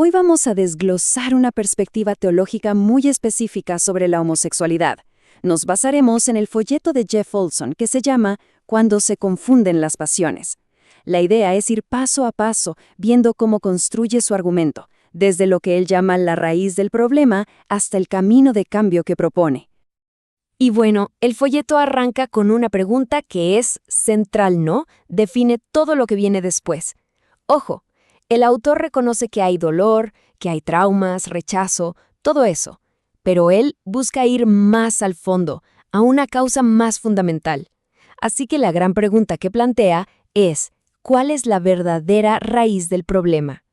Hoy vamos a desglosar una perspectiva teológica muy específica sobre la homosexualidad. Nos basaremos en el folleto de Jeff Olson que se llama Cuando se confunden las pasiones. La idea es ir paso a paso, viendo cómo construye su argumento, desde lo que él llama la raíz del problema hasta el camino de cambio que propone. Y bueno, el folleto arranca con una pregunta que es central, ¿no? Define todo lo que viene después. Ojo, el autor reconoce que hay dolor, que hay traumas, rechazo, todo eso, pero él busca ir más al fondo, a una causa más fundamental. Así que la gran pregunta que plantea es, ¿cuál es la verdadera raíz del problema?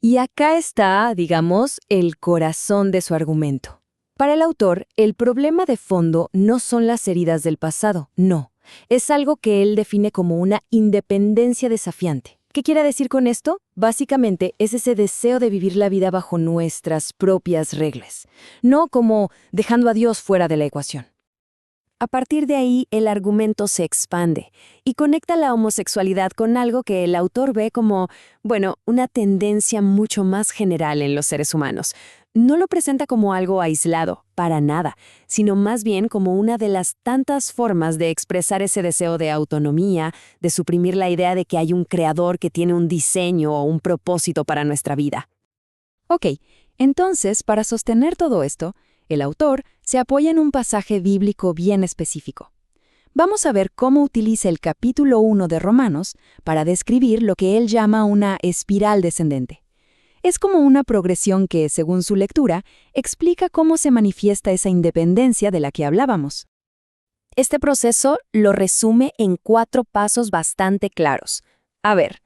Y acá está, digamos, el corazón de su argumento. Para el autor, el problema de fondo no son las heridas del pasado, no. Es algo que él define como una independencia desafiante. ¿Qué quiere decir con esto? Básicamente es ese deseo de vivir la vida bajo nuestras propias reglas, no como dejando a Dios fuera de la ecuación. A partir de ahí, el argumento se expande y conecta la homosexualidad con algo que el autor ve como, una tendencia mucho más general en los seres humanos. No lo presenta como algo aislado, para nada, sino más bien como una de las tantas formas de expresar ese deseo de autonomía, de suprimir la idea de que hay un creador que tiene un diseño o un propósito para nuestra vida. Ok, entonces, para sostener todo esto, el autor se apoya en un pasaje bíblico bien específico. Vamos a ver cómo utiliza el capítulo 1 de Romanos para describir lo que él llama una espiral descendente. Es como una progresión que, según su lectura, explica cómo se manifiesta esa independencia de la que hablábamos. Este proceso lo resume en 4 pasos bastante claros. A ver,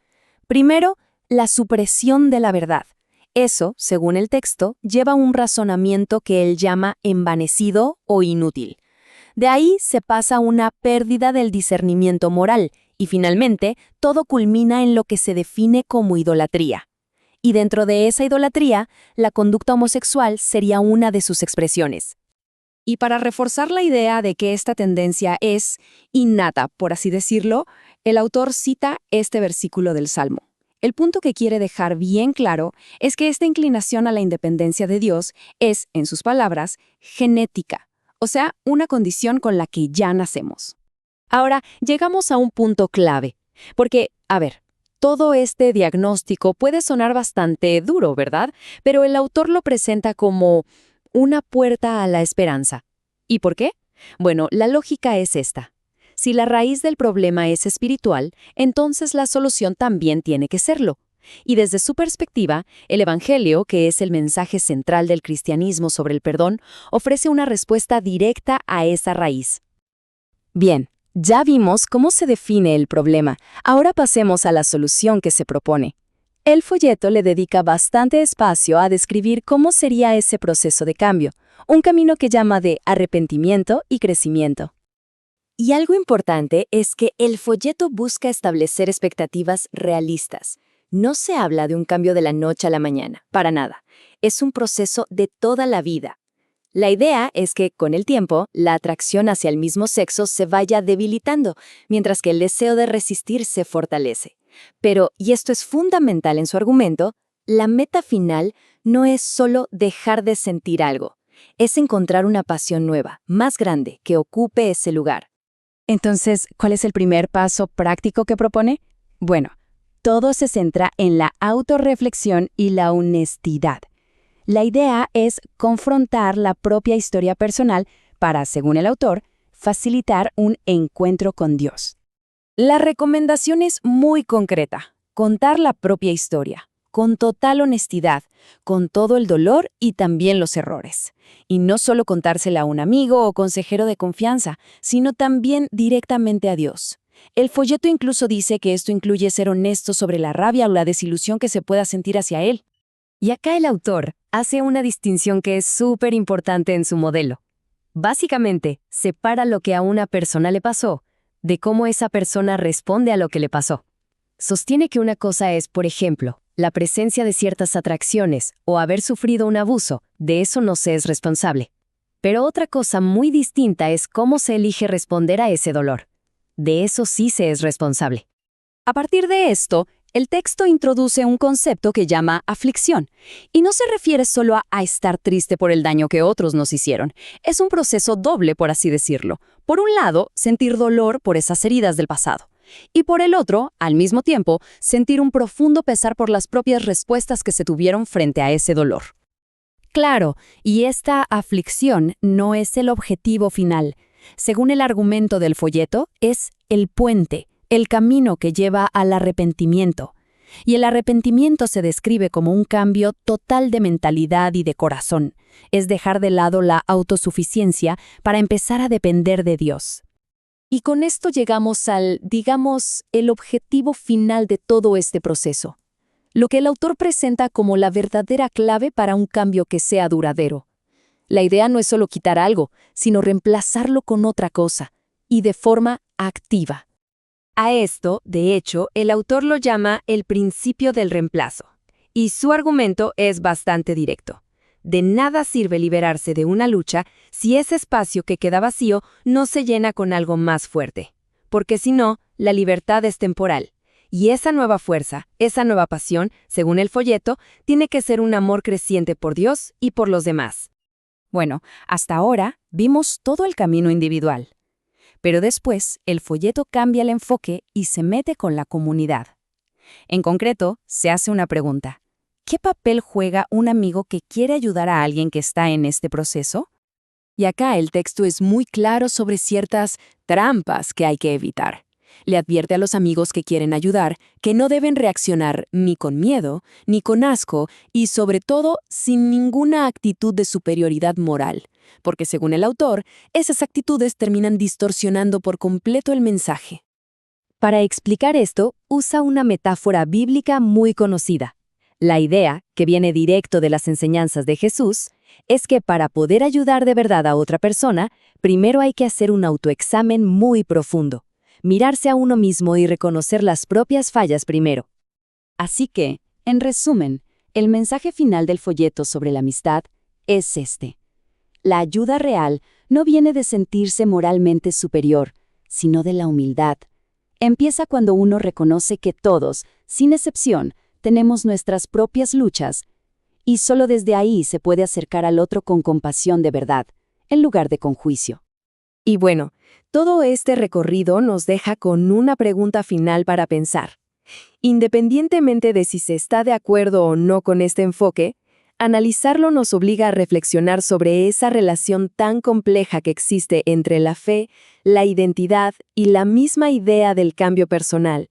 primero, la supresión de la verdad. Eso, según el texto, lleva un razonamiento que él llama envanecido o inútil. De ahí se pasa a una pérdida del discernimiento moral y finalmente todo culmina en lo que se define como idolatría. Y dentro de esa idolatría, la conducta homosexual sería una de sus expresiones. Y para reforzar la idea de que esta tendencia es innata, por así decirlo, el autor cita este versículo del Salmo. El punto que quiere dejar bien claro es que esta inclinación a la independencia de Dios es, en sus palabras, genética, o sea, una condición con la que ya nacemos. Ahora, llegamos a un punto clave, porque, todo este diagnóstico puede sonar bastante duro, ¿verdad? Pero el autor lo presenta como una puerta a la esperanza. ¿Y por qué? Bueno, la lógica es esta. Si la raíz del problema es espiritual, entonces la solución también tiene que serlo. Y desde su perspectiva, el Evangelio, que es el mensaje central del cristianismo sobre el perdón, ofrece una respuesta directa a esa raíz. Bien, ya vimos cómo se define el problema. Ahora pasemos a la solución que se propone. El folleto le dedica bastante espacio a describir cómo sería ese proceso de cambio, un camino que llama de arrepentimiento y crecimiento. Y algo importante es que el folleto busca establecer expectativas realistas. No se habla de un cambio de la noche a la mañana, para nada. Es un proceso de toda la vida. La idea es que, con el tiempo, la atracción hacia el mismo sexo se vaya debilitando, mientras que el deseo de resistir se fortalece. Pero, y esto es fundamental en su argumento, la meta final no es solo dejar de sentir algo. Es encontrar una pasión nueva, más grande, que ocupe ese lugar. Entonces, ¿cuál es el primer paso práctico que propone? Bueno, todo se centra en la autorreflexión y la honestidad. La idea es confrontar la propia historia personal para, según el autor, facilitar un encuentro con Dios. La recomendación es muy concreta: contar la propia historia, con total honestidad, con todo el dolor y también los errores. Y no solo contársela a un amigo o consejero de confianza, sino también directamente a Dios. El folleto incluso dice que esto incluye ser honesto sobre la rabia o la desilusión que se pueda sentir hacia él. Y acá el autor hace una distinción que es súper importante en su modelo. Básicamente, separa lo que a una persona le pasó de cómo esa persona responde a lo que le pasó. Sostiene que una cosa es, por ejemplo, la presencia de ciertas atracciones o haber sufrido un abuso, de eso no se es responsable. Pero otra cosa muy distinta es cómo se elige responder a ese dolor. De eso sí se es responsable. A partir de esto, El texto introduce un concepto que llama aflicción, y no se refiere solo a estar triste por el daño que otros nos hicieron. Es un proceso doble, por así decirlo. Por un lado, sentir dolor por esas heridas del pasado. Y por el otro, al mismo tiempo, sentir un profundo pesar por las propias respuestas que se tuvieron frente a ese dolor. Claro, y esta aflicción no es el objetivo final. Según el argumento del folleto, es el puente, el camino que lleva al arrepentimiento. Y el arrepentimiento se describe como un cambio total de mentalidad y de corazón. Es dejar de lado la autosuficiencia para empezar a depender de Dios. Y con esto llegamos al, digamos, el objetivo final de todo este proceso. Lo que el autor presenta como la verdadera clave para un cambio que sea duradero. La idea no es solo quitar algo, sino reemplazarlo con otra cosa, y de forma activa. A esto, de hecho, el autor lo llama el principio del reemplazo. Y su argumento es bastante directo. De nada sirve liberarse de una lucha si ese espacio que queda vacío no se llena con algo más fuerte. Porque si no, la libertad es temporal. Y esa nueva fuerza, esa nueva pasión, según el folleto, tiene que ser un amor creciente por Dios y por los demás. Bueno, hasta ahora vimos todo el camino individual. Pero después, el folleto cambia el enfoque y se mete con la comunidad. En concreto, se hace una pregunta. ¿Qué papel juega un amigo que quiere ayudar a alguien que está en este proceso? Y acá el texto es muy claro sobre ciertas trampas que hay que evitar. Le advierte a los amigos que quieren ayudar que no deben reaccionar ni con miedo, ni con asco y, sobre todo, sin ninguna actitud de superioridad moral, porque según el autor, esas actitudes terminan distorsionando por completo el mensaje. Para explicar esto, usa una metáfora bíblica muy conocida. La idea, que viene directo de las enseñanzas de Jesús, es que para poder ayudar de verdad a otra persona, primero hay que hacer un autoexamen muy profundo. Mirarse a uno mismo y reconocer las propias fallas primero. Así que, en resumen, el mensaje final del folleto sobre la amistad es este. La ayuda real no viene de sentirse moralmente superior, sino de la humildad. Empieza cuando uno reconoce que todos, sin excepción, tenemos nuestras propias luchas, y solo desde ahí se puede acercar al otro con compasión de verdad, en lugar de con juicio. Y bueno, todo este recorrido nos deja con una pregunta final para pensar. Independientemente de si se está de acuerdo o no con este enfoque, analizarlo nos obliga a reflexionar sobre esa relación tan compleja que existe entre la fe, la identidad y la misma idea del cambio personal.